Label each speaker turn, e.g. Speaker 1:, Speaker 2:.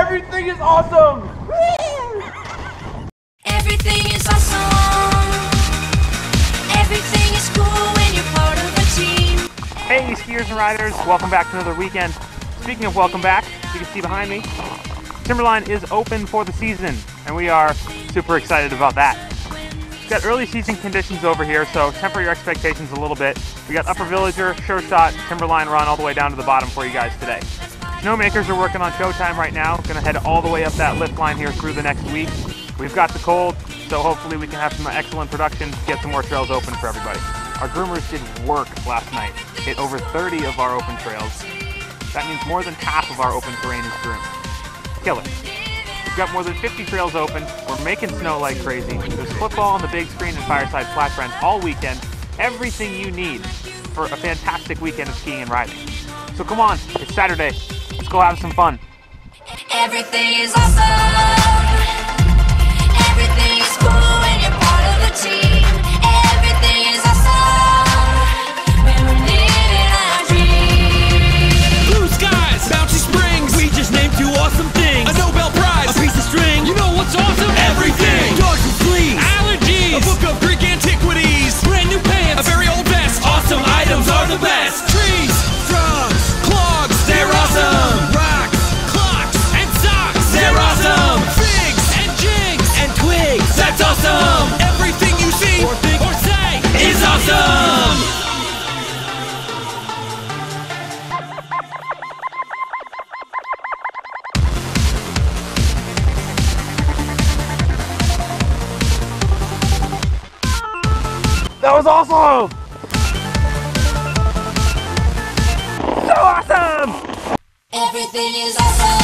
Speaker 1: Everything is awesome!
Speaker 2: Everything is awesome. Everything is cool when you're part of a team.
Speaker 3: Hey skiers and riders, welcome back to another weekend. Speaking of welcome back, you can see behind me, Timberline is open for the season, and we are super excited about that. We've got early season conditions over here, so temper your expectations a little bit. We got Upper Villager, Sure Shot, Timberline Run all the way down to the bottom for you guys today. Snowmakers are working on showtime right now, gonna head all the way up that lift line here through the next week. We've got the cold, so hopefully we can have some excellent production, get some more trails open for everybody. Our groomers did work last night, hit over 30 of our open trails. That means more than half of our open terrain is groomed. Killer. We've got more than 50 trails open, we're making snow like crazy. There's football on the big screen and Fireside Flat Friends all weekend. Everything you need for a fantastic weekend of skiing and riding. So come on, it's Saturday. Let's go have some fun.
Speaker 2: Everything is awesome. Everything is cool when you're part of a team. Everything is awesome when we're living our dreams.
Speaker 4: Blue skies, bouncy springs. We just named two awesome things. A Nobel Prize, a piece of string. You know what's awesome? Everything. Dogs and fleas, allergies, a book of Greek antiquities, brand new pants, a very old vest. Awesome items are the best. Trees, frogs, clogs, they're awesome. Rocks, clocks, and socks, they're awesome. Figs and jigs and twigs, that's awesome. Everything you see or think or say is awesome.
Speaker 3: That was awesome! So awesome!
Speaker 2: Everything is awesome.